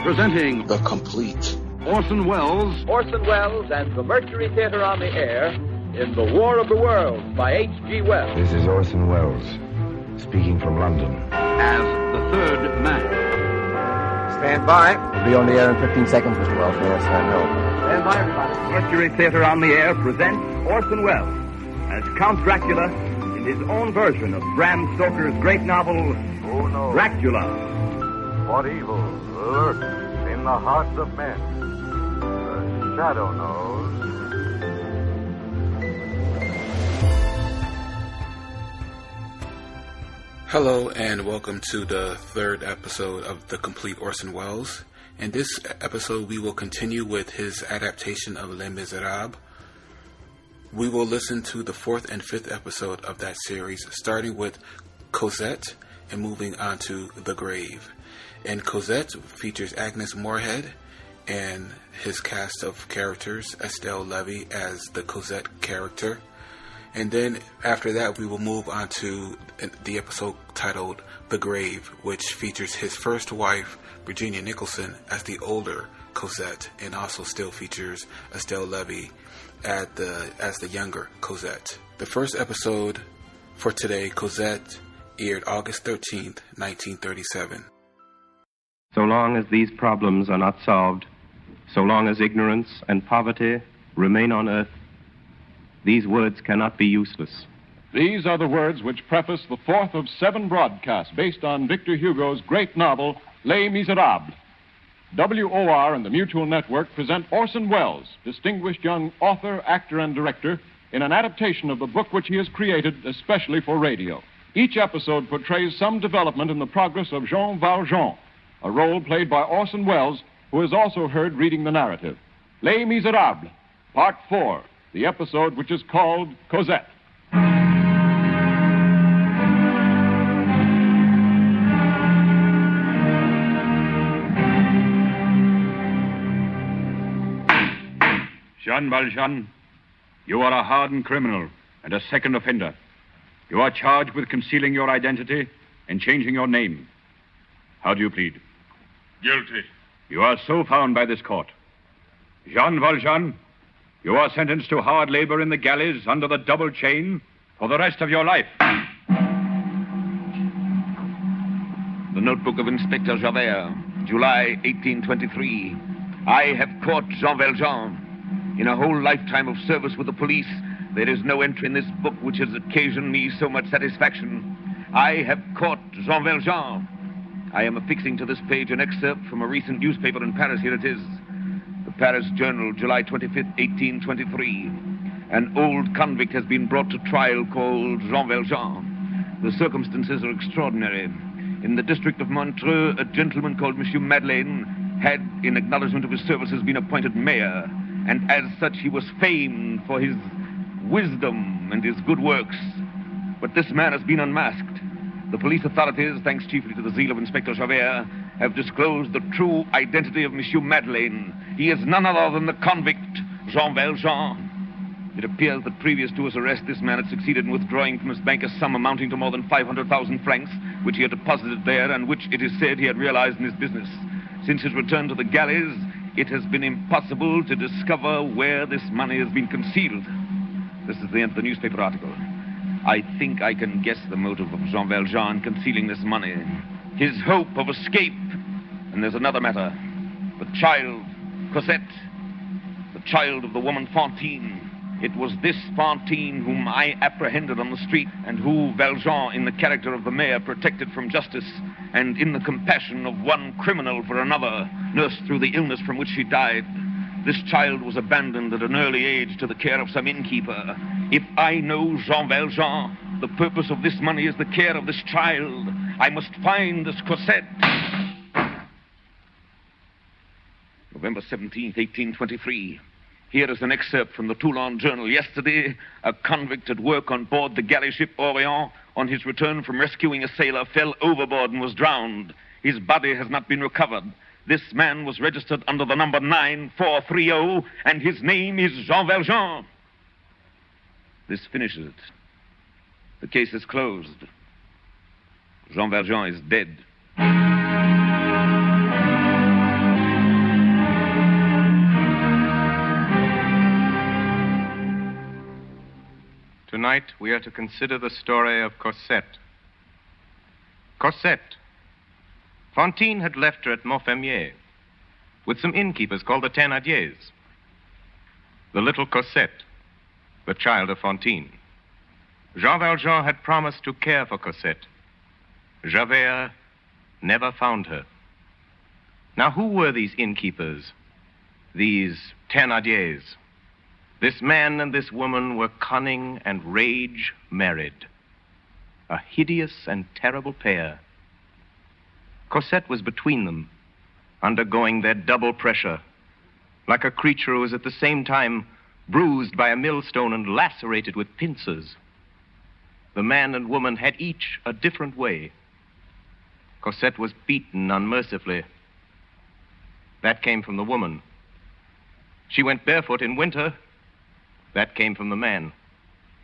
Presenting The Complete Orson Welles and the Mercury Theatre on the Air in The War of the Worlds by H.G. Wells. This is Orson Welles, speaking from London. as the third man. Stand by. We'll be on the air in 15 seconds, Mr. Wells. Yes, I know. Stand by, everybody. Mercury Theatre on the Air presents Orson Welles as Count Dracula in his own version of Bram Stoker's great novel, Who knows Dracula. what evil lurks in the hearts of men? The shadow knows. Hello and welcome to the third episode of The Complete Orson Welles. In this episode, we will continue with his adaptation of Les Misérables. We will listen to the fourth and fifth episode of that series, starting with Cosette and moving on to The Grave. And Cosette features Agnes Moorehead and his cast of characters, Estelle Levy as the Cosette character. And then after that, we will move on to the episode titled The Grave, which features his first wife, Virginia Nicolson, as the older Cosette, and also still features Estelle Levy as the younger Cosette. The first episode for today, Cosette, aired August 13th, 1937. So long as these problems are not solved, so long as ignorance and poverty remain on earth, these words cannot be useless. These are the words which preface the fourth of 7 broadcasts based on Victor Hugo's great novel, Les Misérables. WOR and the Mutual Network present Orson Welles, distinguished young author, actor, and director, in an adaptation of the book which he has created especially for radio. Each episode portrays some development in the progress of Jean Valjean, a role played by Orson Welles, who is also heard reading the narrative. Les Misérables, Part 4. The episode which is called Cosette. Jean Valjean, you are a hardened criminal and a second offender. You are charged with concealing your identity and changing your name. How do you plead? Guilty. You are so found by this court. Jean Valjean, you are sentenced to hard labor in the galleys under the double chain for the rest of your life. The notebook of Inspector Javert, July 1823. I have caught Jean Valjean. In a whole lifetime of service with the police, there is no entry in this book which has occasioned me so much satisfaction. I have caught Jean Valjean. I am affixing to this page an excerpt from a recent newspaper in Paris. Here it is. The Paris Journal, July 25th, 1823. An old convict has been brought to trial called Jean Valjean. The circumstances are extraordinary. In the district of Montreux, a gentleman called Monsieur Madeleine had, in acknowledgement of his services, been appointed mayor, and as such he was famed for his wisdom and his good works. But this man has been unmasked. The police authorities, thanks chiefly to the zeal of Inspector Javert, have disclosed the true identity of Monsieur Madeleine. He is none other than the convict, Jean Valjean. It appears that previous to his arrest, this man had succeeded in withdrawing from his bank a sum amounting to more than 500,000 francs, which he had deposited there and which, it is said, he had realized in his business. Since his return to the galleys, it has been impossible to discover where this money has been concealed. This is the end of the newspaper article. I think I can guess the motive of Jean Valjean concealing this money. His hope of escape. And there's another matter. The child, Cosette. The child of the woman Fantine. It was this Fantine whom I apprehended on the street and who Valjean, in the character of the mayor, protected from justice and in the compassion of one criminal for another, nursed through the illness from which she died. This child was abandoned at an early age to the care of some innkeeper. If I know Jean Valjean, the purpose of this money is the care of this child. I must find this Cosette. November 17th, 1823. Here is an excerpt from the Toulon Journal. Yesterday, a convict at work on board the galley ship Orient, on his return from rescuing a sailor, fell overboard and was drowned. His body has not been recovered. This man was registered under the number 9430, and his name is Jean Valjean. This finishes it. The case is closed. Jean Valjean is dead. Tonight we are to consider the story of Cosette. Cosette. Fantine had left her at Montfermier with some innkeepers called the Thénardiers. The little Cosette, the child of Fantine. Jean Valjean had promised to care for Cosette. Javert never found her. Now, who were these innkeepers, these Thénardiers? This man and this woman were cunning and rage married. A hideous and terrible pair. Cosette was between them, undergoing their double pressure, like a creature who was at the same time bruised by a millstone and lacerated with pincers. The man and woman had each a different way. Cosette was beaten unmercifully. That came from the woman. She went barefoot in winter. That came from the man.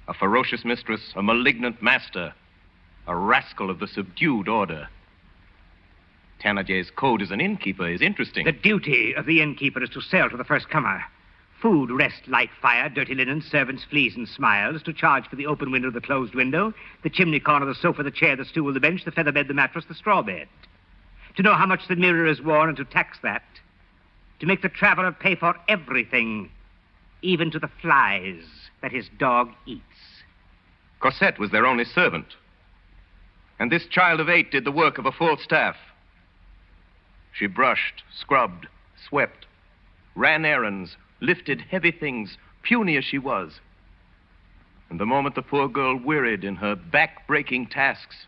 A ferocious mistress, a malignant master, a rascal of the subdued order. Thénardier's code as an innkeeper is interesting. The duty of the innkeeper is to sell to the first comer. Food, rest, light, fire, dirty linen, servants, fleas, and smiles, to charge for the open window, the closed window, the chimney corner, the sofa, the chair, the stool, the bench, the feather bed, the mattress, the straw bed. To know how much the mirror is worn and to tax that. To make the traveler pay for everything, even to the flies that his dog eats. Cosette was their only servant. And this child of 8 did the work of a full staff. She brushed, scrubbed, swept, ran errands, lifted heavy things, puny as she was. And the moment the poor girl wearied in her back-breaking tasks,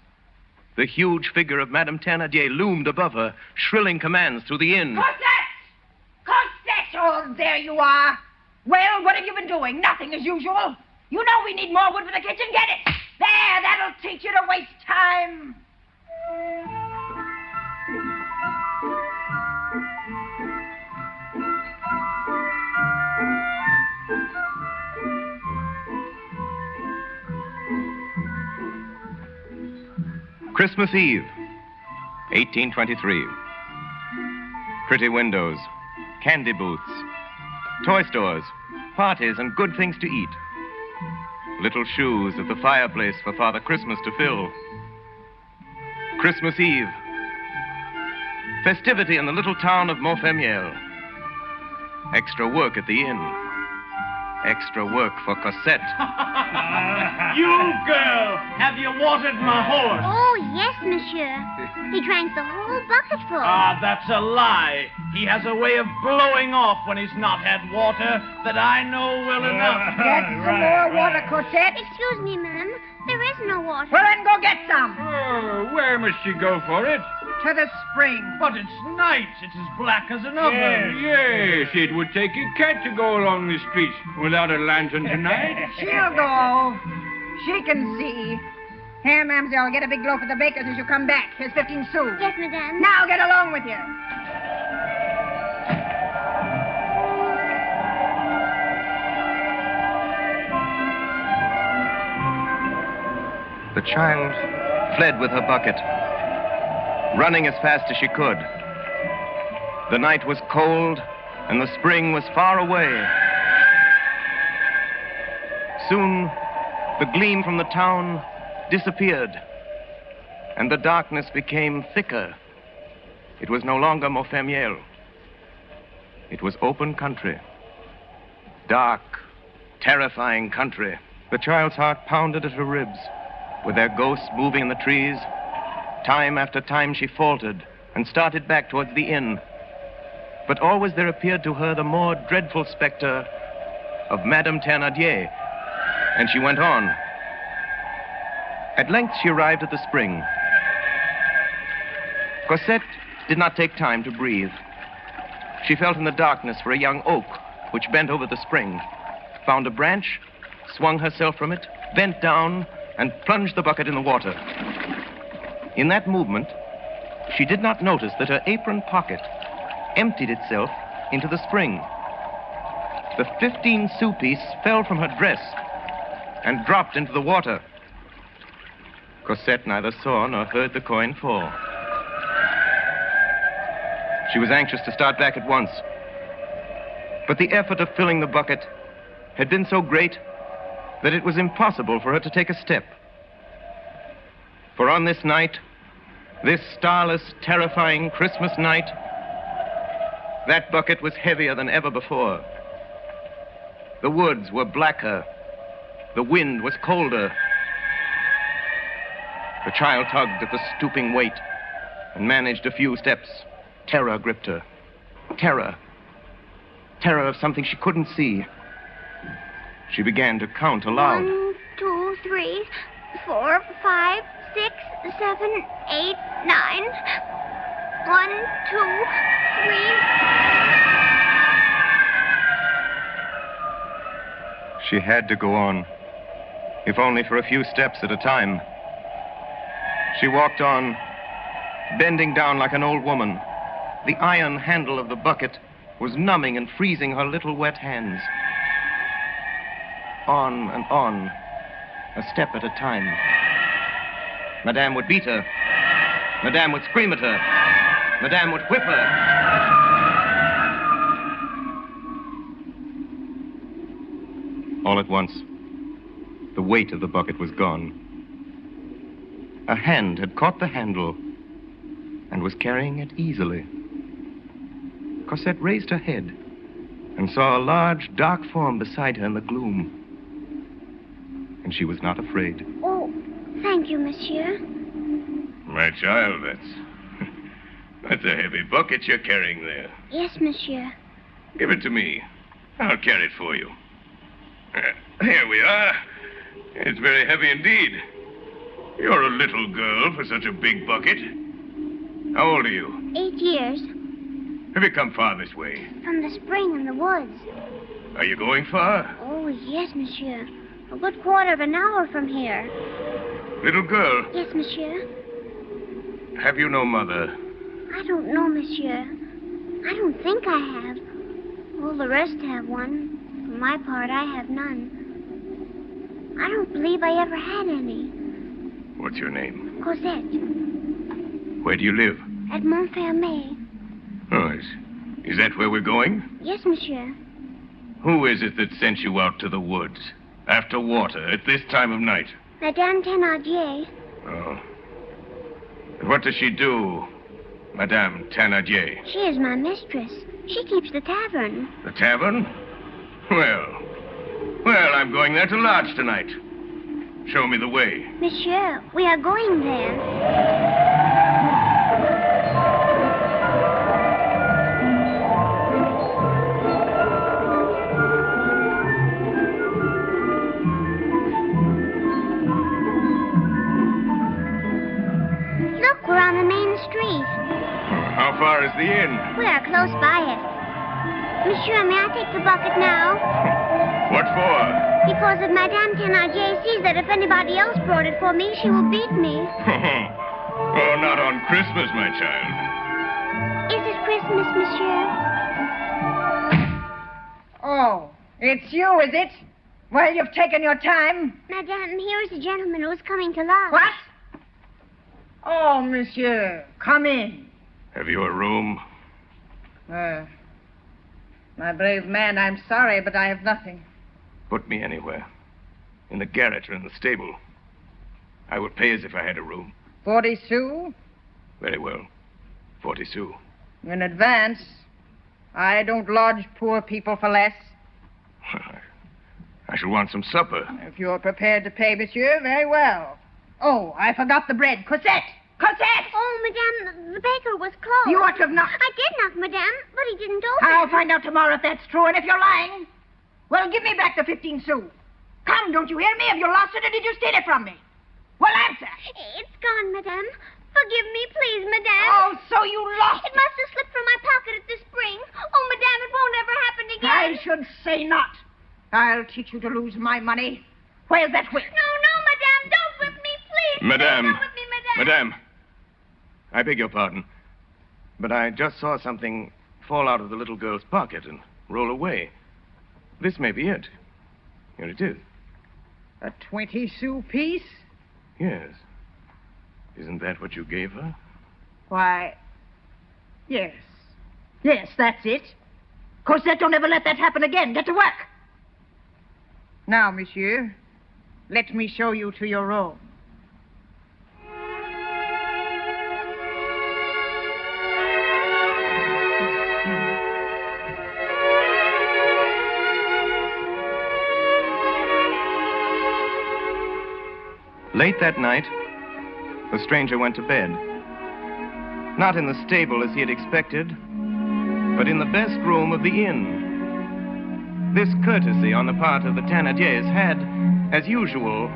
the huge figure of Madame Thénardier loomed above her, shrilling commands through the inn. Cosette! Cosette! Oh, there you are. Well, what have you been doing? Nothing as usual. You know we need more wood for the kitchen. Get it. There, that'll teach you to waste time. Christmas Eve, 1823. Pretty windows, candy booths, toy stores, parties, and good things to eat. Little shoes at the fireplace for Father Christmas to fill. Christmas Eve. Festivity in the little town of Montfermier. Extra work at the inn. Extra work for Cosette. You girl, have you watered my horse? Oh, yes, monsieur. He drank the whole bucketful. Ah, that's a lie. He has a way of blowing off when he's not had water that I know well enough. Get some more water, Cosette. Excuse me, ma'am. There is no water. Well, then go get some. Oh, where must she go for it? To the spring. But it's night. It's as black as an oven. Yes, it would take a cat to go along the streets without a lantern tonight. She'll go. She can see. Here, mademoiselle, get a big loaf of the baker's as you come back. Here's 15 sous. Yes, madame. Now get along with you. The child fled with her bucket, running as fast as she could. The night was cold, and the spring was far away. Soon, the gleam from the town disappeared, and the darkness became thicker. It was no longer Montfermier. It was open country. Dark, terrifying country. The child's heart pounded at her ribs, with their ghosts moving in the trees. Time after time she faltered and started back towards the inn. But always there appeared to her the more dreadful specter of Madame Thénardier, and she went on. At length she arrived at the spring. Cosette did not take time to breathe. She felt in the darkness for a young oak which bent over the spring, found a branch, swung herself from it, bent down, and plunged the bucket in the water. In that movement, she did not notice that her apron pocket emptied itself into the spring. The 15 sou piece fell from her dress and dropped into the water. Cosette neither saw nor heard the coin fall. She was anxious to start back at once, but the effort of filling the bucket had been so great that it was impossible for her to take a step. For on this night, this starless, terrifying Christmas night, that bucket was heavier than ever before. The woods were blacker. The wind was colder. The child tugged at the stooping weight and managed a few steps. Terror gripped her. Terror. Terror of something she couldn't see. She began to count aloud. 1, 2, 3, 4, 5, 6, 7, 8, 9. 1, 2, 3. She had to go on, if only for a few steps at a time. She walked on, bending down like an old woman. The iron handle of the bucket was numbing and freezing her little wet hands. On and on, a step at a time. Madame would beat her. Madame would scream at her. Madame would whip her. All at once, the weight of the bucket was gone. A hand had caught the handle and was carrying it easily. Cosette raised her head and saw a large, dark form beside her in the gloom. And she was not afraid. Oh, thank you, monsieur. My child, that's a heavy bucket you're carrying there. Yes, monsieur. Give it to me. I'll carry it for you. Here we are. It's very heavy indeed. You're a little girl for such a big bucket. How old are you? 8 years. Have you come far this way? From the spring in the woods. Are you going far? Oh, yes, monsieur. A good quarter of an hour from here. Little girl? Yes, monsieur. Have you no mother? I don't know, monsieur. I don't think I have. All the rest have one. For my part, I have none. I don't believe I ever had any. What's your name? Cosette. Where do you live? At Montfermeil. Oh, is that where we're going? Yes, monsieur. Who is it that sent you out to the woods, after water, at this time of night? Madame Thénardier. Oh. And what does she do, Madame Thénardier? She is my mistress. She keeps the tavern. The tavern? Well, I'm going there to lodge tonight. Show me the way. Monsieur, we are going there. Look, we're on the main street. How far is the inn? We are close by it. Monsieur, may I take the bucket now? What for? Because if Madame Thénardier sees that if anybody else brought it for me, she will beat me. Oh, not on Christmas, my child. Is it Christmas, monsieur? Oh, it's you, is it? Well, you've taken your time. Madame, here is a gentleman who is coming to lodge. What? Oh, monsieur, come in. Have you a room? My brave man, I'm sorry, but I have nothing. Put me anywhere. In the garret or in the stable. I would pay as if I had a room. 40 sous? Very well. 40 sous. In advance. I don't lodge poor people for less. I shall want some supper. If you're prepared to pay, monsieur, very well. Oh, I forgot the bread. Cosette! Cosette! Oh, madame, the baker was closed. You ought to have knocked. I did knock, madame, but he didn't open. I'll find out tomorrow if that's true, and if you're lying, well, give me back the 15 sous. Come, don't you hear me? Have you lost it, or did you steal it from me? Well, answer. It's gone, madame. Forgive me, please, madame. Oh, so you lost it. It must have slipped from my pocket at the spring. Oh, madame, it won't ever happen again. I should say not. I'll teach you to lose my money. Where's that whip? No, madame, don't whip me, please. Madame. Don't whip me, madame. Madame. I beg your pardon, but I just saw something fall out of the little girl's pocket and roll away. This may be it. Here it is. A 20 sous piece? Yes. Isn't that what you gave her? Why, yes. Yes, that's it. Cosette, don't ever let that happen again. Get to work. Now, monsieur, Let me show you to your room. Late that night, the stranger went to bed. Not in the stable as he had expected, but in the best room of the inn. This courtesy on the part of the Thénardiers had, as usual,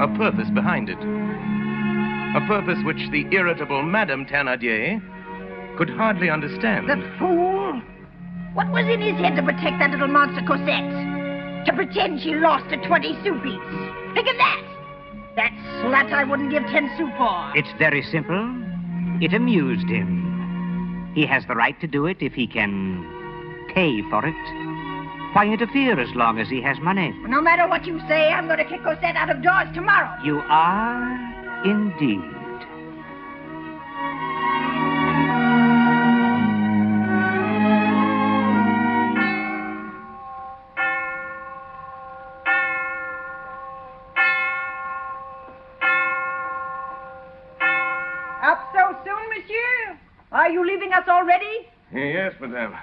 a purpose behind it. A purpose which the irritable Madame Thénardier could hardly understand. The fool! What was in his head to protect that little monster Cosette? To pretend she lost a 20 sou piece? Think of that! That slut I wouldn't give 10 sous for. It's very simple. It amused him. He has the right to do it if he can pay for it. Why interfere as long as he has money? No matter what you say, I'm going to kick Cosette out of doors tomorrow. You are indeed. Are you leaving us already? Yes, madame.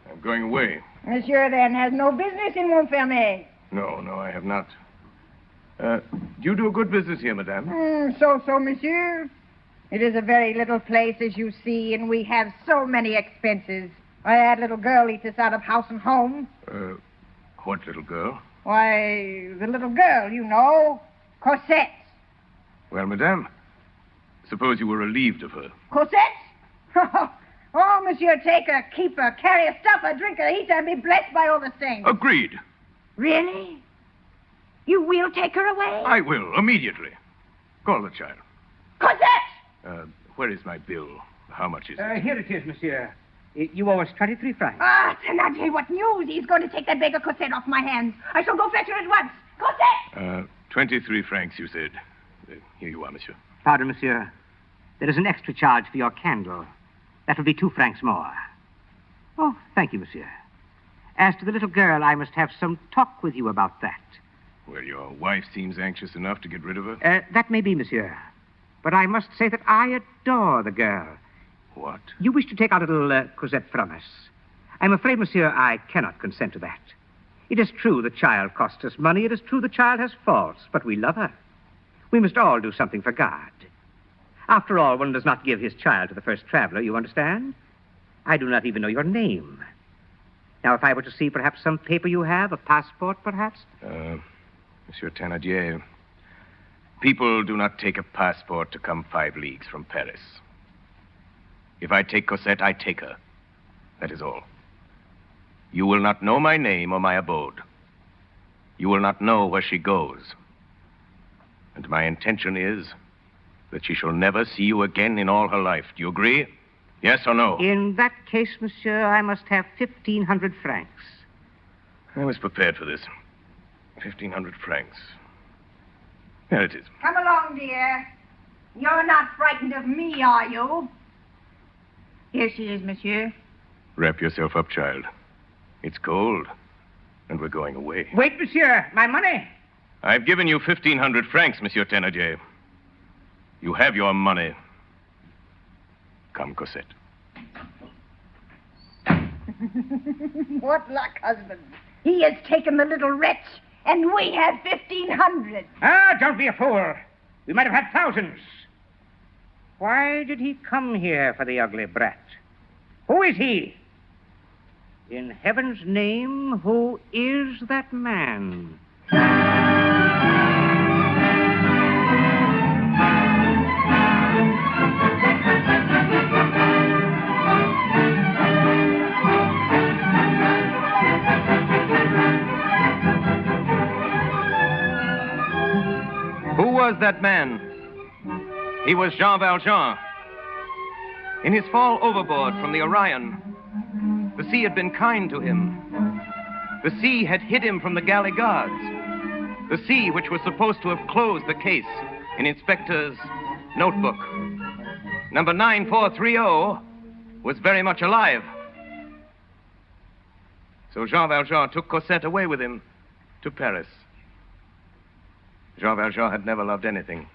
I'm going away. Monsieur, then, has no business in Montfermeil. No, I have not. You do a good business here, madame. So, monsieur. It is a very little place, as you see, and we have so many expenses. I had little girl eat us out of house and home. What little girl? Why, the little girl, you know. Cosette. Well, madame, suppose you were relieved of her. Cosette? Oh, monsieur, take her, keep her, carry her, stuff her, drink her, eat her, and be blessed by all the things. Agreed. Really? You will take her away? I will, immediately. Call the child. Cosette! Where is my bill? How much is it? Here it is, monsieur. You owe us 23 francs. Ah, Thénardier, what news? He's going to take that beggar Cosette off my hands. I shall go fetch her at once. Cosette! 23 francs, you said. Here you are, monsieur. Pardon, monsieur. There is an extra charge for your candle. That will be 2 francs more. Oh, thank you, monsieur. As to the little girl, I must have some talk with you about that. Well, your wife seems anxious enough to get rid of her. That may be, monsieur. But I must say that I adore the girl. What? You wish to take our little Cosette from us. I'm afraid, monsieur, I cannot consent to that. It is true the child cost us money. It is true the child has faults, but we love her. We must all do something for God. After all, one does not give his child to the first traveler, you understand? I do not even know your name. Now, if I were to see perhaps some paper you have, a passport, perhaps? Monsieur Thénardier, people do not take a passport to come 5 leagues from Paris. If I take Cosette, I take her. That is all. You will not know my name or my abode. You will not know where she goes. And my intention is that she shall never see you again in all her life. Do you agree? Yes or no? In that case, monsieur, I must have 1,500 francs. I was prepared for this. 1,500 francs. There it is. Come along, dear. You're not frightened of me, are you? Here she is, monsieur. Wrap yourself up, child. It's cold, and we're going away. Wait, monsieur. My money. I've given you 1,500 francs, Monsieur Thénardier. You have your money. Come, Cosette. What luck, husband. He has taken the little wretch, and we have 1,500. Ah, don't be a fool. We might have had thousands. Why did he come here for the ugly brat? Who is he? In heaven's name, who is that man? Who was that man? He was Jean Valjean. In his fall overboard from the Orion, the sea had been kind to him. The sea had hid him from the galley guards. The sea which was supposed to have closed the case in Inspector's notebook. Number 9430 was very much alive. So Jean Valjean took Cosette away with him to Paris. Jean Valjean had never loved anything.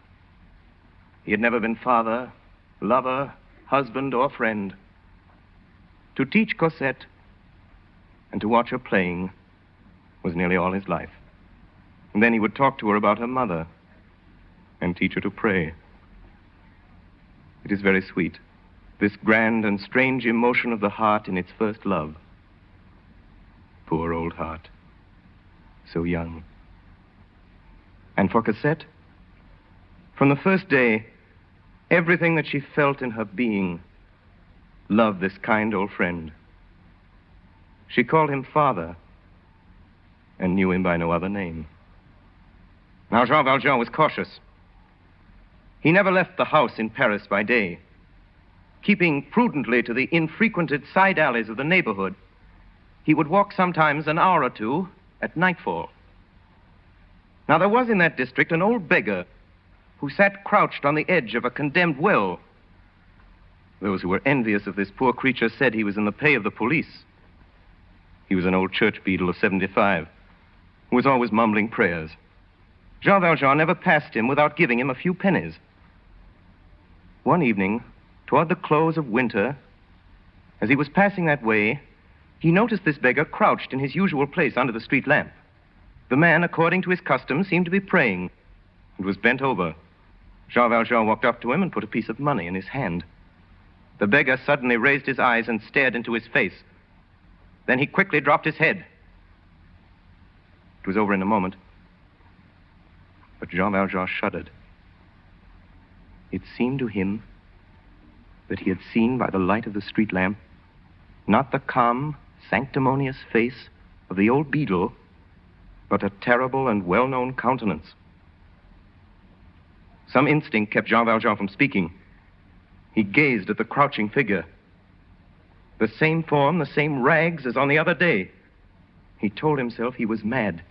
He had never been father, lover, husband, or friend. To teach Cosette and to watch her playing was nearly all his life. And then he would talk to her about her mother and teach her to pray. It is very sweet, this grand and strange emotion of the heart in its first love. Poor old heart, so young. And for Cosette, from the first day, everything that she felt in her being loved this kind old friend. She called him father and knew him by no other name. Now, Jean Valjean was cautious. He never left the house in Paris by day. Keeping prudently to the infrequented side alleys of the neighborhood, he would walk sometimes an hour or two at nightfall. Now, there was in that district an old beggar who sat crouched on the edge of a condemned well. Those who were envious of this poor creature said he was in the pay of the police. He was an old church beadle of 75 who was always mumbling prayers. Jean Valjean never passed him without giving him a few pennies. One evening, toward the close of winter, as he was passing that way, he noticed this beggar crouched in his usual place under the street lamp. The man, according to his custom, seemed to be praying and was bent over. Jean Valjean walked up to him and put a piece of money in his hand. The beggar suddenly raised his eyes and stared into his face. Then he quickly dropped his head. It was over in a moment. But Jean Valjean shuddered. It seemed to him that he had seen by the light of the street lamp not the calm, sanctimonious face of the old beadle, but a terrible and well-known countenance. Some instinct kept Jean Valjean from speaking. He gazed at the crouching figure. The same form, the same rags as on the other day. He told himself he was mad,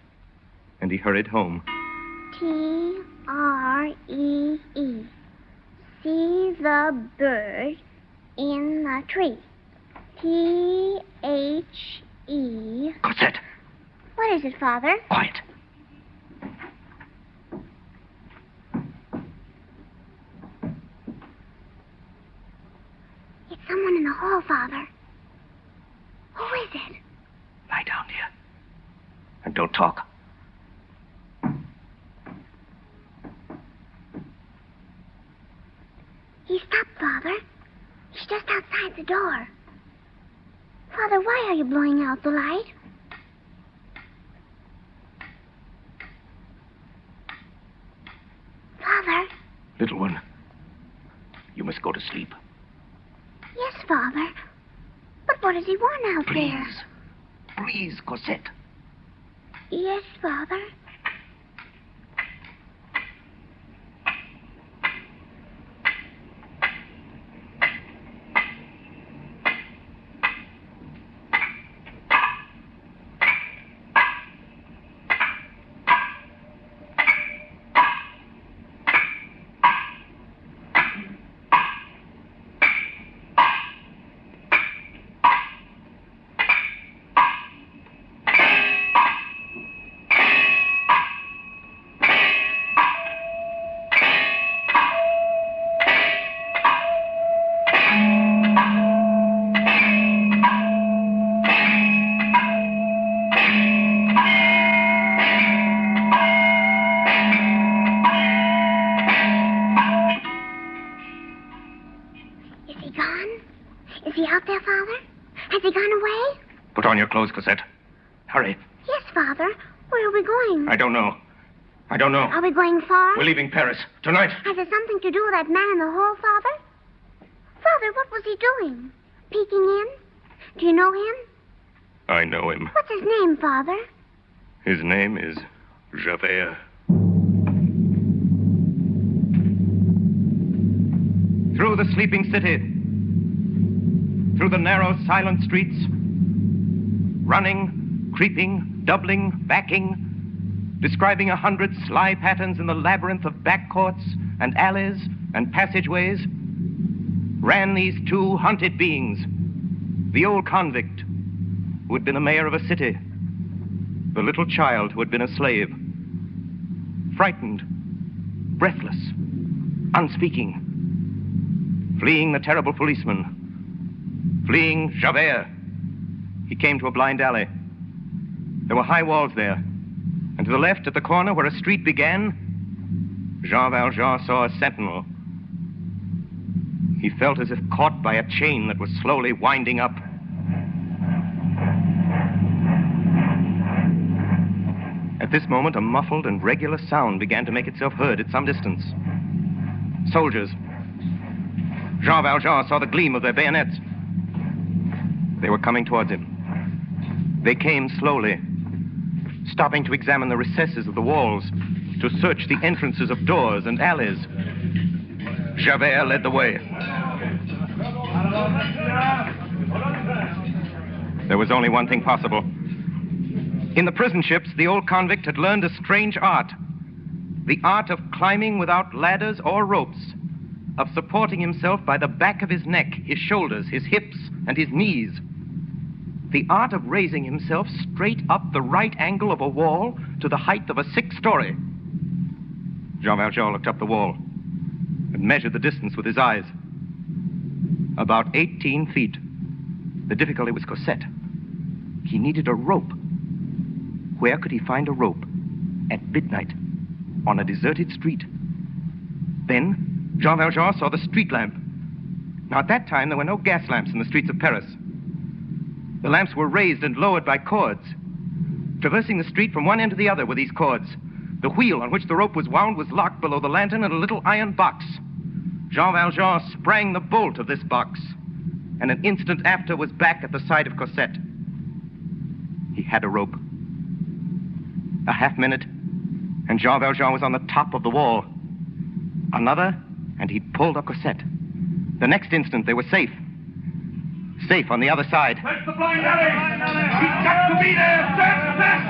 and he hurried home. T-R-E-E. See the bird in the tree. T-H-E. Cosette! What is it, Father? Quiet. It's someone in the hall, Father. Who is it? Lie down, dear. And don't talk. He stopped, Father. He's just outside the door. Father, why are you blowing out the light? Father? Little one, you must go to sleep. Yes, Father. But what does he want out there? Please, Cosette. Yes, Father. Put on your clothes, Cosette. Hurry. Yes, Father. Where are we going? I don't know. Are we going far? We're leaving Paris. Tonight. Has it something to do with that man in the hall, Father? Father, what was he doing? Peeking in? Do you know him? I know him. What's his name, Father? His name is Javert. Through the sleeping city, through the narrow, silent streets, running, creeping, doubling, backing, describing 100 sly patterns in the labyrinth of back courts and alleys and passageways, ran these two hunted beings. The old convict who had been the mayor of a city, the little child who had been a slave. frightened, breathless, unspeaking, fleeing the terrible policeman, fleeing Javert. He came to a blind alley. There were high walls there, and to the left, at the corner where a street began, Jean Valjean saw a sentinel. He felt as if caught by a chain that was slowly winding up. At this moment, a muffled and regular sound began to make itself heard at some distance. Soldiers. Jean Valjean saw the gleam of their bayonets. They were coming towards him. They came slowly, stopping to examine the recesses of the walls, to search the entrances of doors and alleys. Javert led the way. There was only one thing possible. In the prison ships, the old convict had learned a strange art. The art of climbing without ladders or ropes, of supporting himself by the back of his neck, his shoulders, his hips, and his knees. The art of raising himself straight up the right angle of a wall to the height of a 6th story. Jean Valjean looked up the wall and measured the distance with his eyes. About 18 feet. The difficulty was Cosette. He needed a rope. Where could he find a rope? At midnight, on a deserted street. Then, Jean Valjean saw the street lamp. Now, at that time, there were no gas lamps in the streets of Paris. The lamps were raised and lowered by cords. Traversing the street from one end to the other were these cords. The wheel on which the rope was wound was locked below the lantern in a little iron box. Jean Valjean sprang the bolt of this box, and an instant after was back at the side of Cosette. He had a rope. A half minute, and Jean Valjean was on the top of the wall. Another, and he pulled up Cosette. The next instant, they were safe. Safe on the other side. Where's the blind alley? He's got to be there. Search this.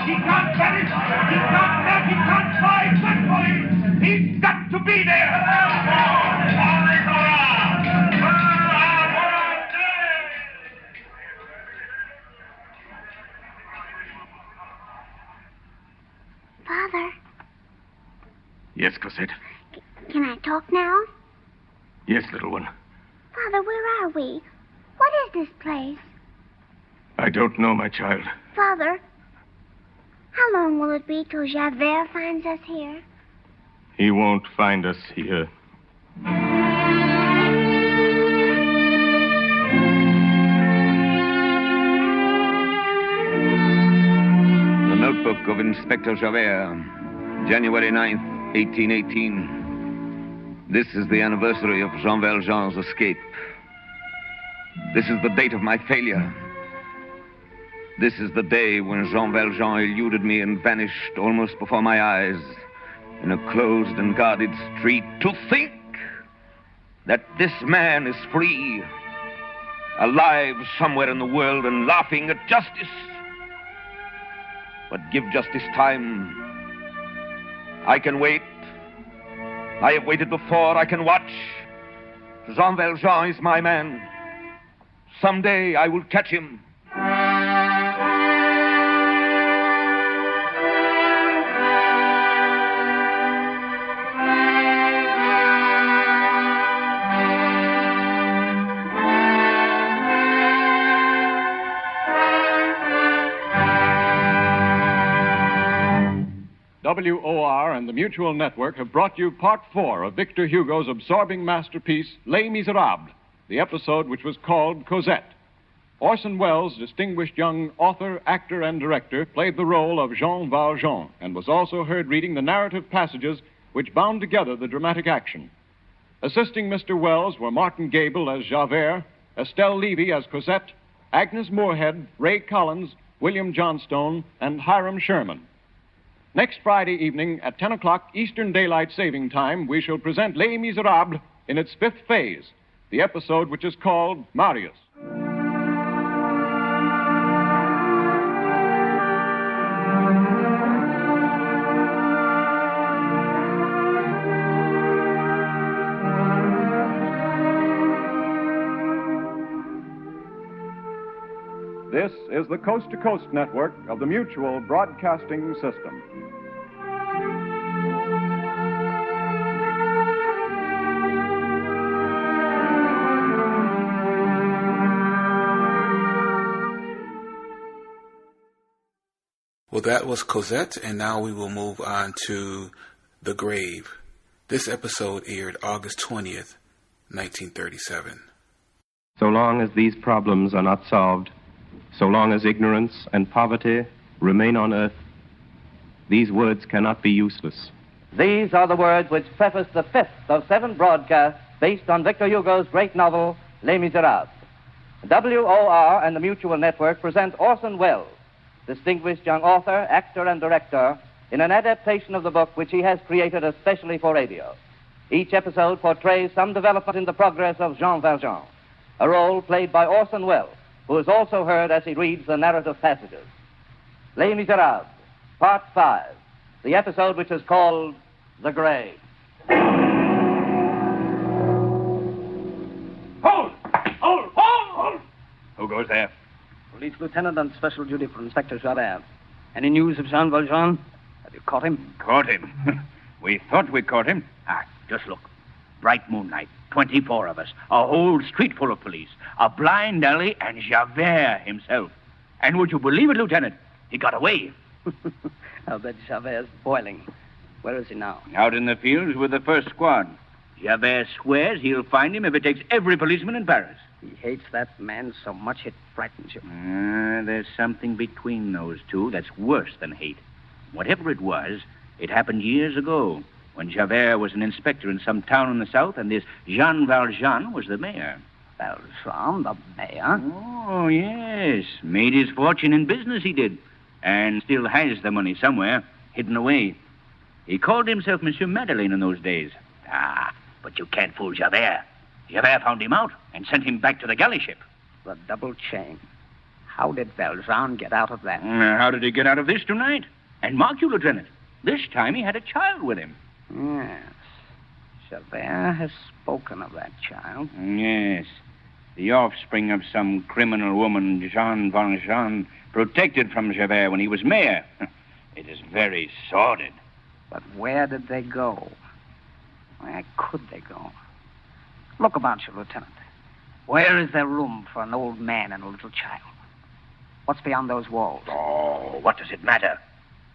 He can't vanish. He can't back. He can't fly. Search for him. He's got to be there. Father. Yes, Cosette. Can I talk now? Yes, little one. Father, where are we? What is this place? I don't know, my child. Father, how long will it be till Javert finds us here? He won't find us here. The Notebook of Inspector Javert, January 9th, 1818. This is the anniversary of Jean Valjean's escape. This is the date of my failure. This is the day when Jean Valjean eluded me and vanished almost before my eyes in a closed and guarded street. To think that this man is free, alive somewhere in the world and laughing at justice. But give justice time. I can wait. I have waited before. I can watch. Jean Valjean is my man. Someday I will catch him. WOR and the Mutual Network have brought you Part 4 of Victor Hugo's absorbing masterpiece, Les Misérables, the episode which was called Cosette. Orson Welles, distinguished young author, actor, and director, played the role of Jean Valjean and was also heard reading the narrative passages which bound together the dramatic action. Assisting Mr. Welles were Martin Gable as Javert, Estelle Levy as Cosette, Agnes Moorehead, Ray Collins, William Johnstone, and Hiram Sherman. Next Friday evening at 10 o'clock Eastern Daylight Saving Time, we shall present Les Misérables in its 5th phase, the episode which is called Marius. This is the Coast to Coast Network of the Mutual Broadcasting System. Well, that was Cosette, and now we will move on to The Grave. This episode aired August 20th, 1937. So long as these problems are not solved, so long as ignorance and poverty remain on earth, these words cannot be useless. These are the words which preface the fifth of 7 broadcasts based on Victor Hugo's great novel, Les Misérables. WOR and the Mutual Network present Orson Welles, distinguished young author, actor, and director, in an adaptation of the book which he has created especially for radio. Each episode portrays some development in the progress of Jean Valjean, a role played by Orson Welles, who is also heard as he reads the narrative passages. Les Misérables, Part 5, the episode which is called The Grave. Hold! Hold! Hold! Hold! Who goes there? Police lieutenant on special duty for Inspector Javert. Any news of Jean Valjean? Have you caught him? Caught him? We thought we caught him. Just look. Bright moonlight. 24 of us. A whole street full of police. A blind alley and Javert himself. And would you believe it, Lieutenant? He got away. I'll bet Javert's boiling. Where is he now? Out in the fields with the first squad. Javert swears he'll find him if it takes every policeman in Paris. He hates that man so much it frightens you. There's something between those two that's worse than hate. Whatever it was, it happened years ago, when Javert was an inspector in some town in the south, and this Jean Valjean was the mayor. Valjean, the mayor? Oh, yes. Made his fortune in business, he did. And still has the money somewhere, hidden away. He called himself Monsieur Madeleine in those days. But you can't fool Javert. Javert found him out and sent him back to the galley ship. The double chain. How did Valjean get out of that? How did he get out of this tonight? And mark you, Lieutenant, this time he had a child with him. Yes. Javert has spoken of that child. Yes. The offspring of some criminal woman, Jean Valjean, protected from Javert when he was mayor. It is very sordid. But where did they go? Where could they go? Look about you, Lieutenant. Where is there room for an old man and a little child? What's beyond those walls? Oh, what does it matter?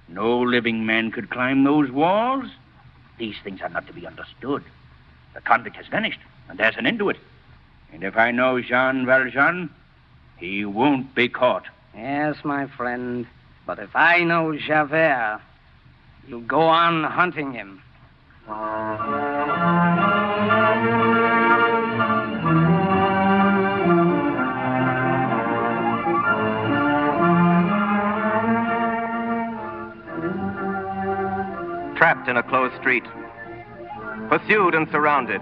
No living man could climb those walls. These things are not to be understood. The convict has vanished, and there's an end to it. And if I know Jean Valjean, he won't be caught. Yes, my friend. But if I know Javert, you'll go on hunting him. Trapped in a closed street, pursued and surrounded.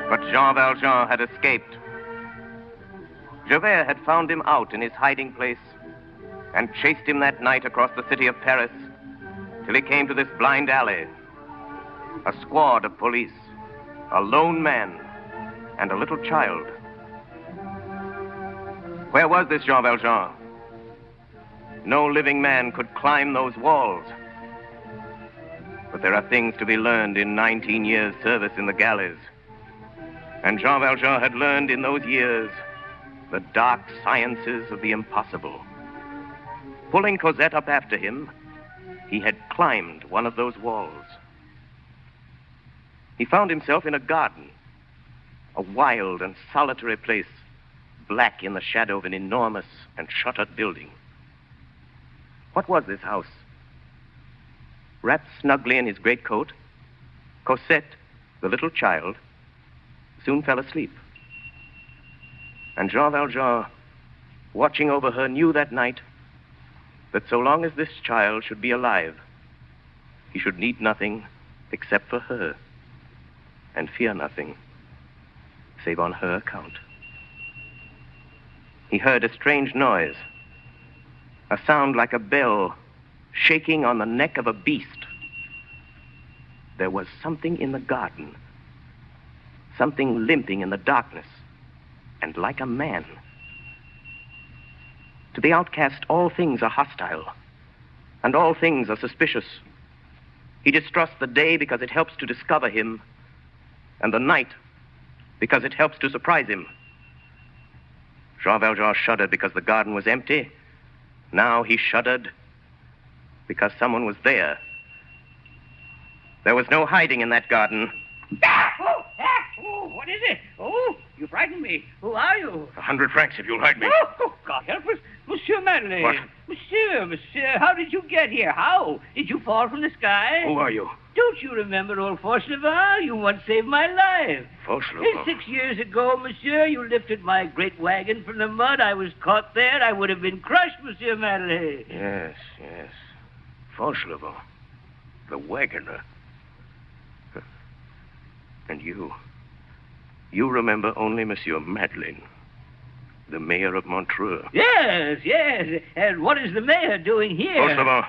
But Jean Valjean had escaped. Javert had found him out in his hiding place and chased him that night across the city of Paris till he came to this blind alley. A squad of police, a lone man, and a little child. Where was this Jean Valjean? No living man could climb those walls. But there are things to be learned in 19 years' service in the galleys. And Jean Valjean had learned in those years the dark sciences of the impossible. Pulling Cosette up after him, he had climbed one of those walls. He found himself in a garden, a wild and solitary place, black in the shadow of an enormous and shuttered building. What was this house? Wrapped snugly in his greatcoat, Cosette, the little child, soon fell asleep. And Jean Valjean, watching over her, knew that night that so long as this child should be alive, he should need nothing except for her, and fear nothing save on her account. He heard a strange noise, a sound like a bell shaking on the neck of a beast. There was something in the garden, something limping in the darkness, and like a man. To the outcast, all things are hostile, and all things are suspicious. He distrusts the day because it helps to discover him, and the night because it helps to surprise him. Jean Valjean shuddered because the garden was empty. Now he shuddered Because someone was there. There was no hiding in that garden. What is it? Oh, you frightened me. Who are you? 100 francs if you'll hide me. Oh, God help us. Monsieur Madeleine. What? Monsieur, how did you get here? How? Did you fall from the sky? Who are you? Don't you remember old Fauchelevent? You once saved my life. Fauchelevent? 6 years ago, monsieur, you lifted my great wagon from the mud. I was caught there. I would have been crushed, Monsieur Madeleine. Yes. Fauchelevent. The wagoner. And you remember only Monsieur Madeleine, the mayor of Montreux. Yes. And what is the mayor doing here? Fauchelevent,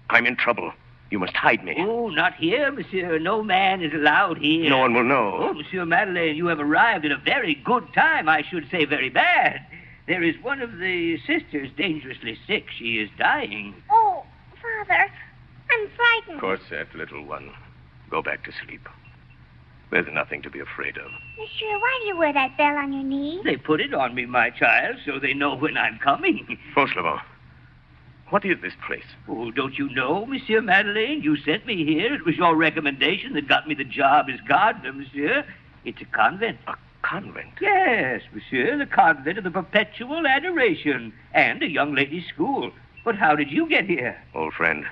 I'm in trouble. You must hide me. Oh, not here, monsieur. No man is allowed here. No one will know. Oh, Monsieur Madeleine, you have arrived at a very good time. I should say very bad. There is one of the sisters dangerously sick. She is dying. Oh, Father, I'm frightened. Cosette, little one, go back to sleep. There's nothing to be afraid of. Monsieur, why do you wear that bell on your knee? They put it on me, my child, so they know when I'm coming. Fauchelevent, what is this place? Oh, don't you know, Monsieur Madeleine? You sent me here. It was your recommendation that got me the job as gardener, monsieur. It's a convent. A convent? Yes, monsieur, the convent of the Perpetual Adoration and a young ladies' school. But how did you get here? Old friend,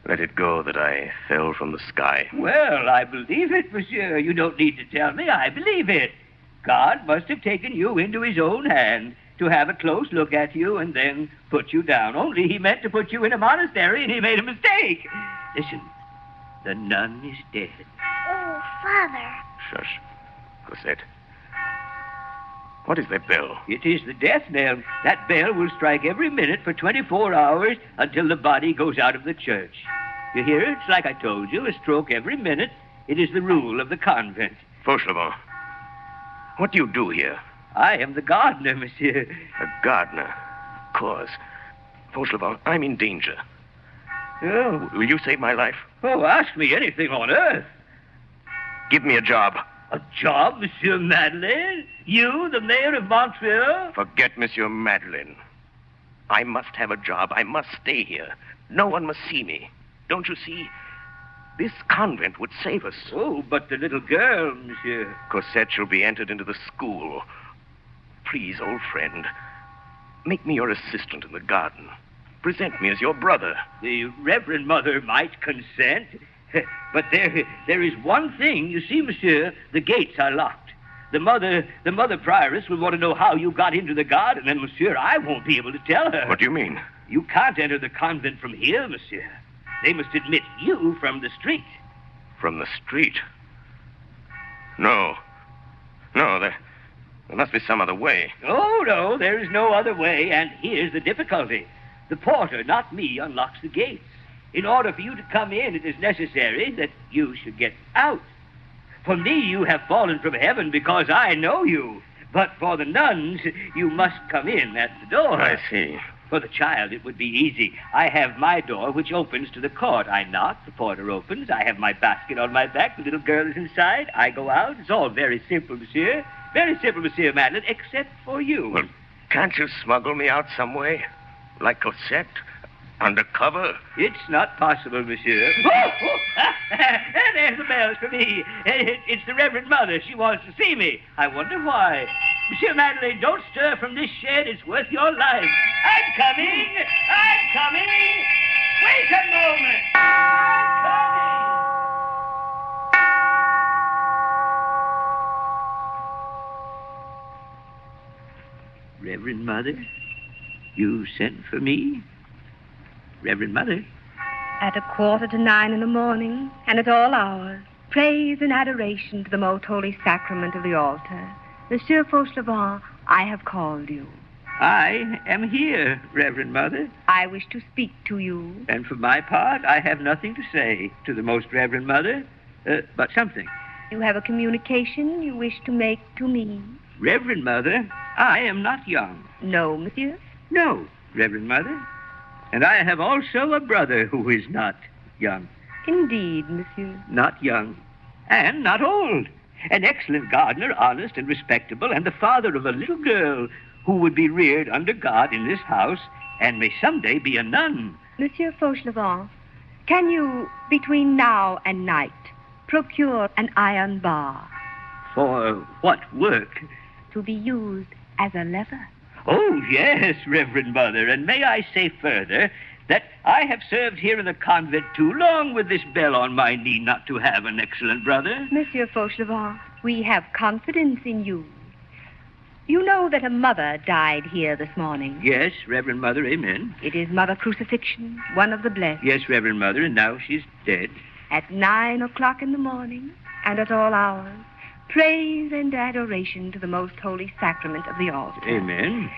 let it go that I fell from the sky. Well, I believe it, monsieur. You don't need to tell me. I believe it. God must have taken you into his own hand to have a close look at you and then put you down. Only he meant to put you in a monastery and he made a mistake. Listen, the nun is dead. Oh, Father. Shush. Cosette. What is that bell? It is the death knell. That bell will strike every minute for 24 hours until the body goes out of the church. You hear it? It's like I told you, a stroke every minute. It is the rule of the convent. Fauchelevent, what do you do here? I am the gardener, monsieur. A gardener? Of course. Fauchelevent, I'm in danger. Oh. Will you save my life? Oh, ask me anything on earth. Give me a job. A job, Monsieur Madeleine? You, the mayor of Montreux? Forget Monsieur Madeleine. I must have a job. I must stay here. No one must see me. Don't you see? This convent would save us. Oh, but the little girl, monsieur. Cosette shall be entered into the school. Please, old friend, make me your assistant in the garden. Present me as your brother. The Reverend Mother might consent. But there is one thing. You see, monsieur, the gates are locked. The mother prioress will want to know how you got into the garden, and, monsieur, I won't be able to tell her. What do you mean? You can't enter the convent from here, monsieur. They must admit you from the street. From the street? No, there must be some other way. Oh, no, there is no other way, and here's the difficulty. The porter, not me, unlocks the gates. In order for you to come in, it is necessary that you should get out. For me, you have fallen from heaven because I know you. But for the nuns, you must come in at the door. I see. For the child, it would be easy. I have my door, which opens to the court. I knock, the porter opens. I have my basket on my back. The little girl is inside. I go out. It's all very simple, monsieur. Very simple, Monsieur Madeleine, except for you. Well, can't you smuggle me out some way? Like Cosette? Undercover? It's not possible, monsieur. There's the bell for me. It's the Reverend Mother. She wants to see me. I wonder why. Monsieur Madeleine, don't stir from this shed. It's worth your life. I'm coming. Wait a moment. Reverend Mother, you sent for me? Reverend Mother? At 8:45 in the morning, and at all hours, praise and adoration to the most holy sacrament of the altar. Monsieur Fauchelevent, I have called you. I am here, Reverend Mother. I wish to speak to you. And for my part, I have nothing to say to the Most Reverend Mother, but something. You have a communication you wish to make to me. Reverend Mother, I am not young. No, monsieur? No, Reverend Mother. And I have also a brother who is not young. Indeed, monsieur. Not young. And not old. An excellent gardener, honest and respectable, and the father of a little girl who would be reared under God in this house and may someday be a nun. Monsieur Fauchelevent, can you, between now and night, procure an iron bar? For what work? To be used as a lever. Oh, yes, Reverend Mother, and may I say further that I have served here in the convent too long with this bell on my knee not to have an excellent brother. Monsieur Fauchelevent, we have confidence in you. You know that a mother died here this morning. Yes, Reverend Mother, amen. It is Mother Crucifixion, one of the blessed. Yes, Reverend Mother, and now she's dead. At 9 o'clock in the morning, and at all hours, praise and adoration to the most holy sacrament of the altar. Amen.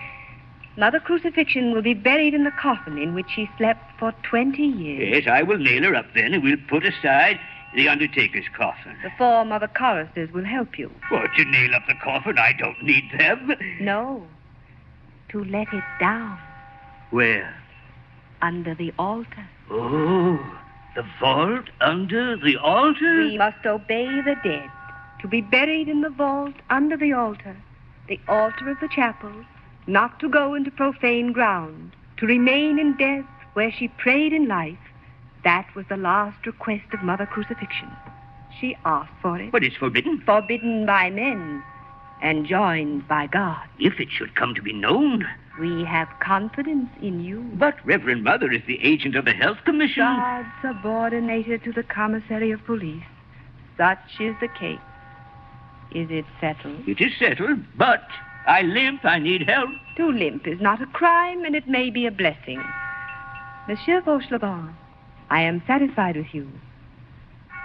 Mother Crucifixion will be buried in the coffin in which she slept for 20 years. Yes, I will nail her up then, and we'll put aside the undertaker's coffin. The 4 Mother choristers will help you. What, to nail up the coffin? I don't need them. No, to let it down. Where? Under the altar. Oh, the vault under the altar? We must obey the dead. To be buried in the vault under the altar of the chapel, not to go into profane ground, to remain in death where she prayed in life. That was the last request of Mother Crucifixion. She asked for it. But it's forbidden. Forbidden by men, and joined by God. If it should come to be known. We have confidence in you. But Reverend Mother is the agent of the Health Commission. God subordinated to the commissary of police. Such is the case. Is it settled? It is settled, but I limp. I need help. To limp is not a crime, and it may be a blessing. Monsieur Fauchelevent, I am satisfied with you.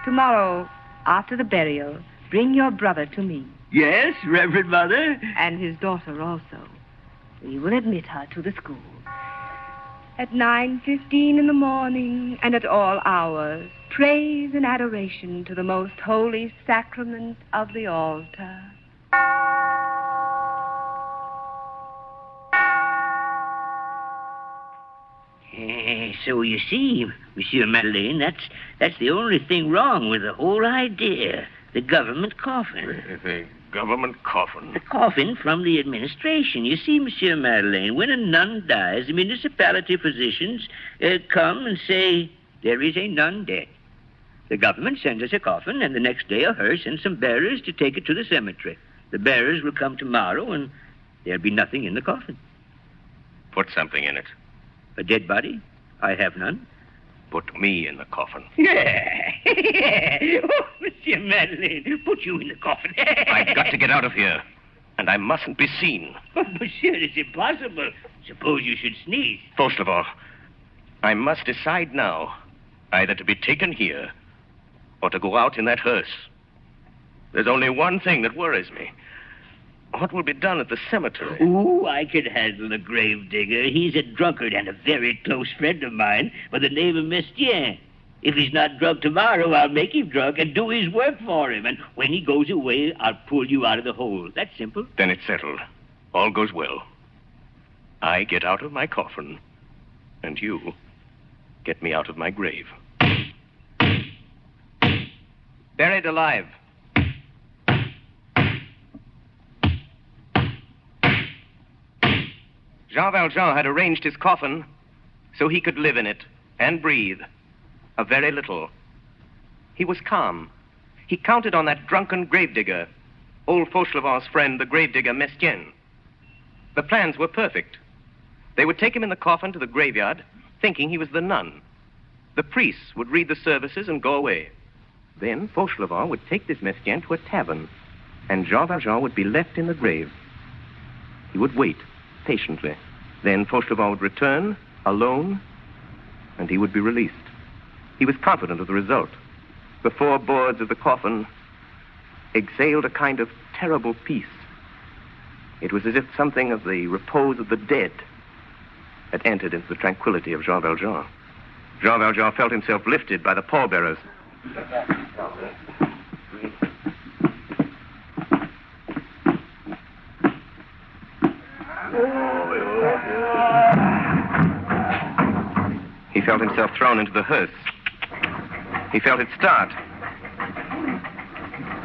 Tomorrow, after the burial, bring your brother to me. Yes, Reverend Mother. And his daughter also. We will admit her to the school. At 9:15 in the morning, and at all hours, praise and adoration to the most holy sacrament of the altar. So you see, Monsieur Madeleine, that's the only thing wrong with the whole idea. The government coffin. The government coffin? The coffin from the administration. You see, Monsieur Madeleine, when a nun dies, the municipality physicians come and say, there is a nun dead. The government sends us a coffin, and the next day a hearse and some bearers to take it to the cemetery. The bearers will come tomorrow, and there'll be nothing in the coffin. Put something in it. A dead body? I have none. Put me in the coffin. Yeah. Oh, Monsieur Madeleine, put you in the coffin. I've got to get out of here, and I mustn't be seen. But, Monsieur, it's impossible. Suppose you should sneeze. Fauchelevent, I must decide now either to be taken here or to go out in that hearse. There's only one thing that worries me. What will be done at the cemetery? Ooh, I can handle the gravedigger. He's a drunkard and a very close friend of mine by the name of Mestienne. If he's not drunk tomorrow, I'll make him drunk and do his work for him. And when he goes away, I'll pull you out of the hole. That's simple. Then it's settled. All goes well. I get out of my coffin, and you get me out of my grave. Buried alive. Jean Valjean had arranged his coffin so he could live in it and breathe a very little. He was calm. He counted on that drunken gravedigger, old Fauchelevent's friend, the gravedigger Mestienne. The plans were perfect. They would take him in the coffin to the graveyard, thinking he was the nun. The priests would read the services and go away. Then Fauchelevent would take this Mestienne to a tavern, and Jean Valjean would be left in the grave. He would wait patiently. Then Fauchelevent would return, alone, and he would be released. He was confident of the result. The 4 boards of the coffin exhaled a kind of terrible peace. It was as if something of the repose of the dead had entered into the tranquility of Jean Valjean. Jean Valjean felt himself lifted by the pallbearers. He felt himself thrown into the hearse. He felt it start.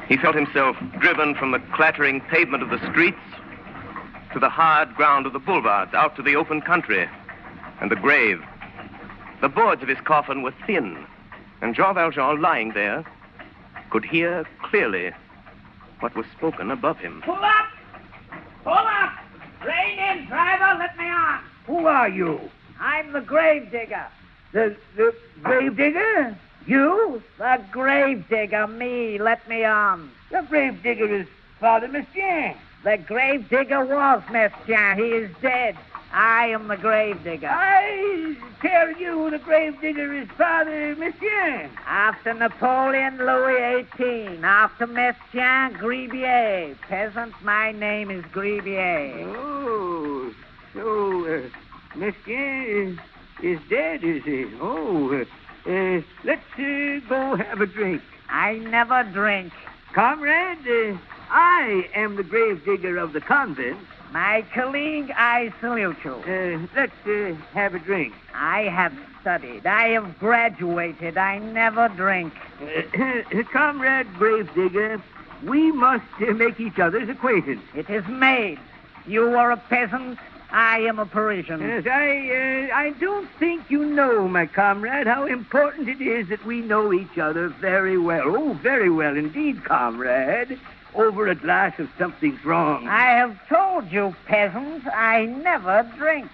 He felt himself driven from the clattering pavement of the streets to the hard ground of the boulevards, out to the open country and the grave. The boards of his coffin were thin, and Jean Valjean, lying there, could hear clearly what was spoken above him. Pull up! Pull up! Rein in, driver, let me on. Who are you? I'm the grave digger. The grave digger? You? The grave digger, me, let me on. The grave digger is Father Mestienne. The grave digger was Mestienne. He is dead. I am the grave digger. I tell you, the grave digger is Father Mestienne. After Napoleon, Louis XVIII. After Mestienne, Gribier. Peasant, my name is Gribier. Oh, so Mestienne is dead, is he? Oh, let's go have a drink. I never drink. Comrade, I am the grave digger of the convent. My colleague, I salute you. Let's have a drink. I have studied. I have graduated. I never drink. Comrade Gravedigger, we must make each other's acquaintance. It is made. You are a peasant. I am a Parisian. Yes, I don't think you know, my comrade, how important it is that we know each other very well. Oh, very well indeed, comrade. Over a glass of something strong. I have told you, peasant, I never drink.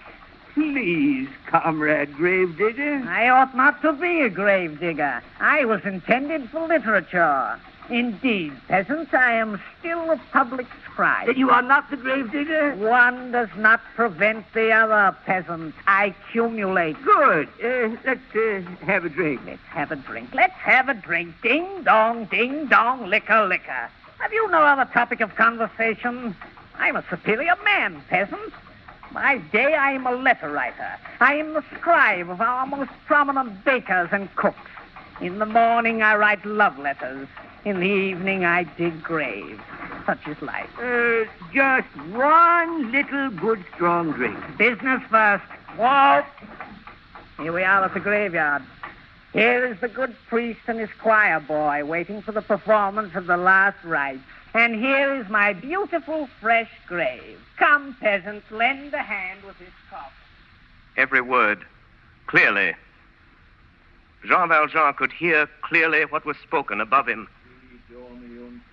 Please, comrade Gravedigger. I ought not to be a gravedigger. I was intended for literature. Indeed, peasant, I am still a public scribe. Then you are not the gravedigger? One does not prevent the other, peasant. I accumulate. Good. Let's have a drink. Let's have a drink. Let's have a drink. Ding, dong, liquor, liquor. Have you no other topic of conversation? I'm a superior man, peasant. By day, I am a letter writer. I am the scribe of our most prominent bakers and cooks. In the morning, I write love letters. In the evening, I dig graves. Such is life. Just one little good strong drink. Business first. Whoa! Here we are at the graveyard. Here is the good priest and his choir boy waiting for the performance of the last rites. And here is my beautiful fresh grave. Come, peasant, lend a hand with this coffin. Every word, clearly. Jean Valjean could hear clearly what was spoken above him.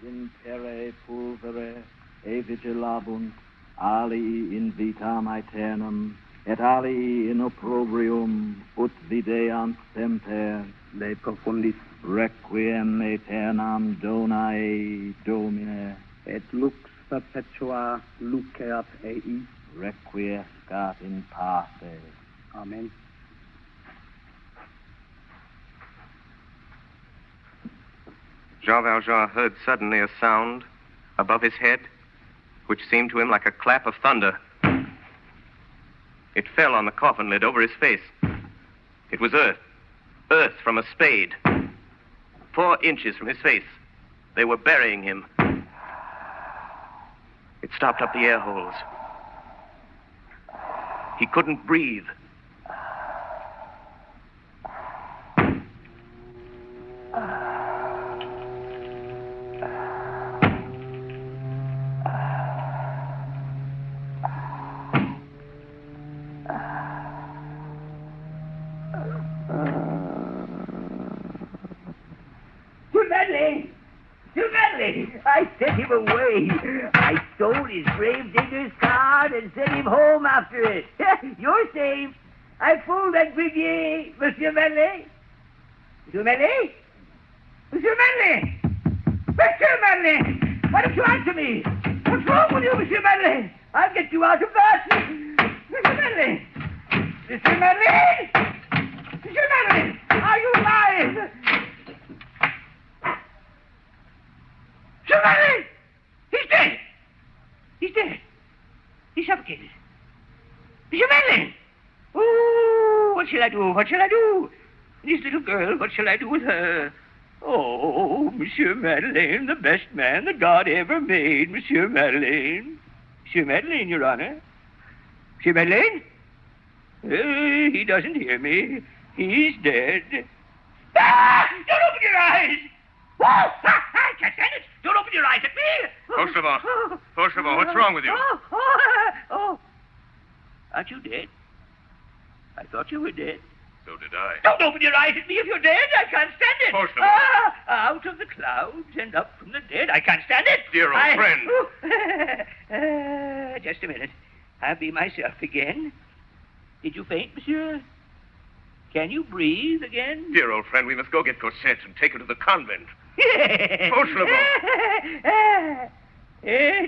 In terre pulvere e vigilabunt ali in vitam aeternam et ali in opprobrium ut videant semper le profundis requiem aeternam donae Domine et lux perpetua luceat ei requiescat in pace. Amen. Jean Valjean heard suddenly a sound above his head, which seemed to him like a clap of thunder. It fell on the coffin lid over his face. It was earth. Earth from a spade. 4 inches from his face. They were burying him. It stopped up the air holes. He couldn't breathe. I sent him away. I stole his gravedigger's card and sent him home after it. You're safe. I fooled that Gribier, Monsieur Manley. Monsieur Manley? Monsieur Manley! Monsieur Manley! Why don't you answer me? What's wrong with you, Monsieur Manley? I'll get you out of that. Monsieur Manley! Monsieur Manley! Monsieur Manley! Are you alive? Monsieur Manley! He's dead! He's dead. He's suffocated. Monsieur Manley! Oh, what shall I do? What shall I do? This little girl, what shall I do with her? Oh, Monsieur Madeleine, the best man that God ever made, Monsieur Madeleine. Monsieur Madeleine, Your Honor. Monsieur Madeleine? He doesn't hear me. He's dead. Ah! Don't open your eyes! Oh, I can't stand it! Don't open your eyes at me! Fauchelevent, what's wrong with you? Oh. Aren't you dead? I thought you were dead. So did I. Don't open your eyes at me if you're dead. I can't stand it. Fauchelevent. Out of the clouds and up from the dead. I can't stand it. Dear old friend. Just a minute. I'll be myself again. Did you faint, monsieur? Can you breathe again? Dear old friend, we must go get Cosette and take her to the convent. Fauchelevent.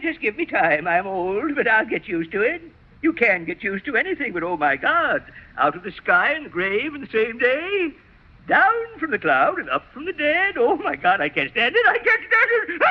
Just give me time. I'm old, but I'll get used to it. You can get used to anything, but oh my God, out of the sky and the grave in the same day, down from the cloud and up from the dead. Oh my God, I can't stand it. I can't stand it.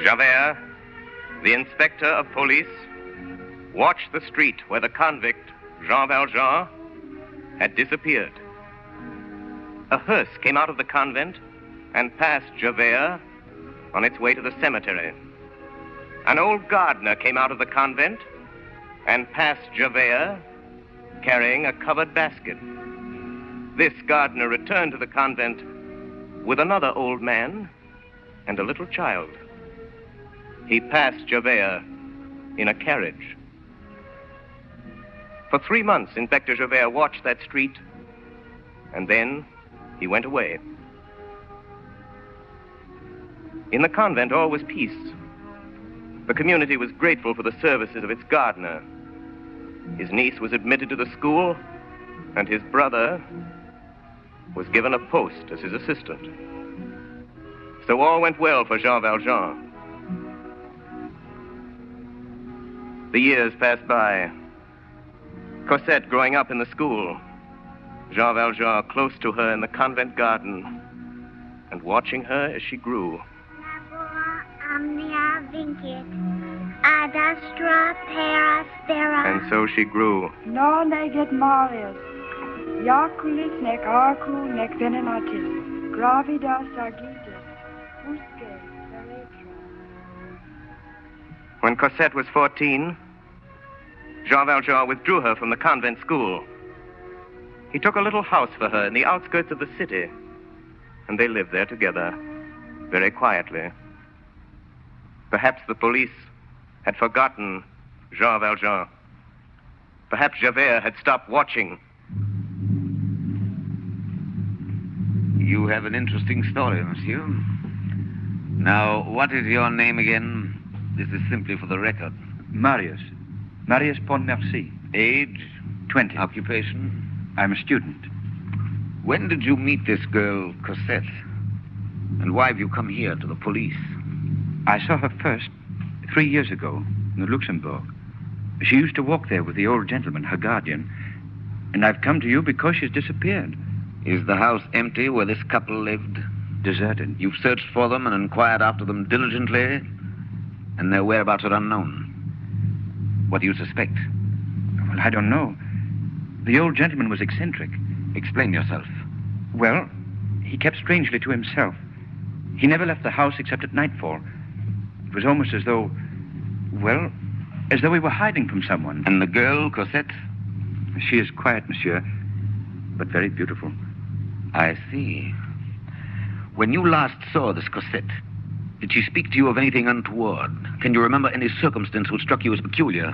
Javert, the inspector of police, watched the street where the convict, Jean Valjean, had disappeared. A hearse came out of the convent and passed Javert on its way to the cemetery. An old gardener came out of the convent and passed Javert carrying a covered basket. This gardener returned to the convent with another old man and a little child. He passed Javert in a carriage. For 3 months, Inspector Javert watched that street, and then he went away. In the convent, all was peace. The community was grateful for the services of its gardener. His niece was admitted to the school, and his brother was given a post as his assistant. So all went well for Jean Valjean. The years passed by. Cosette growing up in the school. Jean Valjean close to her in the convent garden and watching her as she grew. Omnia vincit, ad astra per aspera. And so she grew. Non eget Marius, Iaculis nec arcu nec venenatis, gravida sagitis, usque peretra. When Cosette was 14, Jean Valjean withdrew her from the convent school. He took a little house for her in the outskirts of the city, and they lived there together, very quietly. Perhaps the police had forgotten Jean Valjean. Perhaps Javert had stopped watching. You have an interesting story, monsieur. Now, what is your name again? This is simply for the record. Marius. Marius Pontmercy. Age? 20. Occupation? I'm a student. When did you meet this girl, Cosette? And why have you come here to the police? I saw her first 3 years ago in the Luxembourg. She used to walk there with the old gentleman, her guardian. And I've come to you because she's disappeared. Is the house empty where this couple lived? Deserted. You've searched for them and inquired after them diligently, and their whereabouts are unknown. What do you suspect? Well, I don't know. The old gentleman was eccentric. Explain yourself. Well, he kept strangely to himself. He never left the house except at nightfall. It was almost as though, well, as though he were hiding from someone. And the girl, Cosette? She is quiet, monsieur, but very beautiful. I see. When you last saw this Cosette, did she speak to you of anything untoward? Can you remember any circumstance which struck you as peculiar?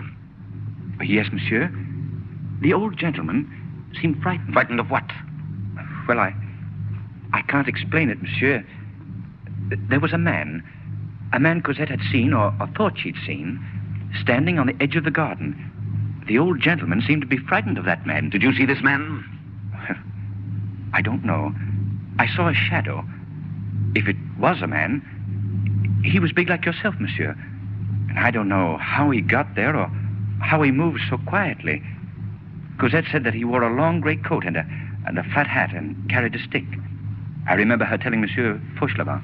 Yes, monsieur. The old gentleman seemed frightened. Frightened of what? Well, I can't explain it, monsieur. There was a man Cosette had seen, or thought she'd seen, standing on the edge of the garden. The old gentleman seemed to be frightened of that man. Did you see this man? I don't know. I saw a shadow. If it was a man, he was big like yourself, monsieur. And I don't know how he got there or how he moved so quietly. Cosette said that he wore a long gray coat and a flat hat and carried a stick. I remember her telling Monsieur Fauchelevent.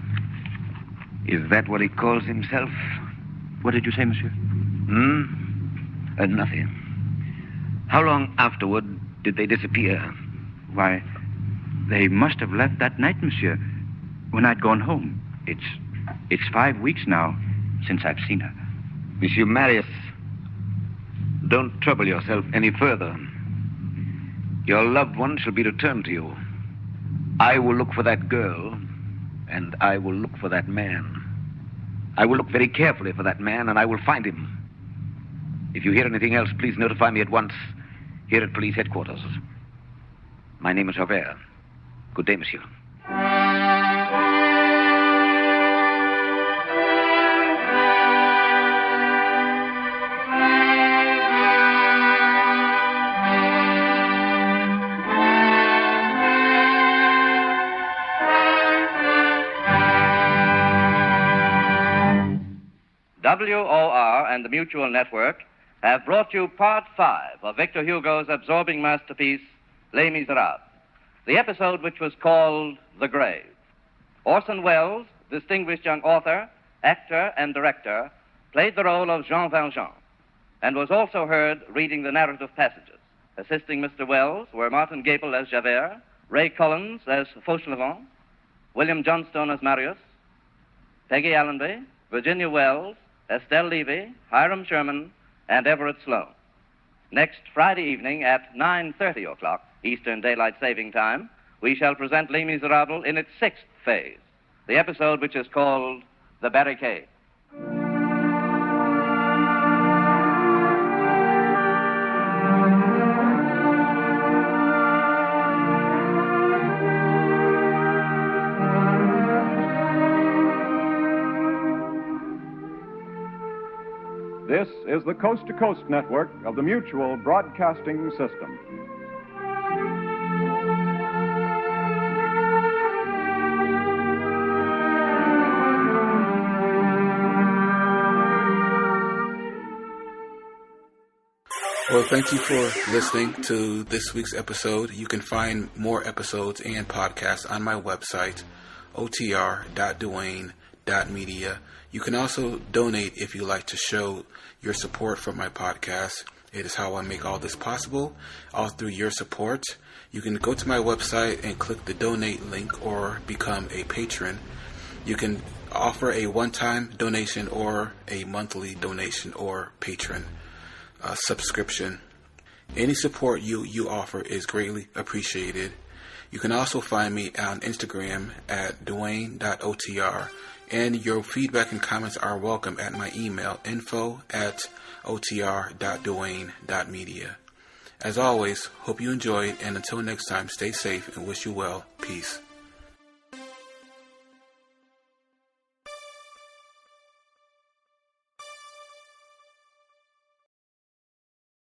Is that what he calls himself? What did you say, monsieur? Nothing. How long afterward did they disappear? Why, they must have left that night, monsieur, when I'd gone home. It's 5 weeks now since I've seen her. Monsieur Marius, don't trouble yourself any further. Your loved one shall be returned to you. I will look for that girl, and I will look for that man. I will look very carefully for that man, and I will find him. If you hear anything else, please notify me at once here at police headquarters. My name is Javert. Good day, monsieur. WOR and the Mutual Network have brought you Part 5 of Victor Hugo's absorbing masterpiece, Les Misérables, the episode which was called The Grave. Orson Welles, distinguished young author, actor, and director, played the role of Jean Valjean and was also heard reading the narrative passages. Assisting Mr. Welles were Martin Gable as Javert, Ray Collins as Fauchelevent, William Johnstone as Marius, Peggy Allenby, Virginia Wells, Estelle Levy, Hiram Sherman, and Everett Sloan. Next Friday evening at 9:30 o'clock, Eastern Daylight Saving Time, we shall present Les Misérables in its 6th phase, the episode which is called The Barricade. This is the Coast to Coast network of the Mutual Broadcasting System. Well, thank you for listening to this week's episode. You can find more episodes and podcasts on my website, otr.duane.media. You can also donate if you like to show your support for my podcast. It is how I make all this possible, all through your support. You can go to my website and click the donate link or become a patron. You can offer a one-time donation or a monthly donation or patron subscription. Any support you offer is greatly appreciated. You can also find me on Instagram at duane.otr. And your feedback and comments are welcome at my email, info@otr.duane.media. As always, hope you enjoyed, and until next time, stay safe and wish you well. Peace.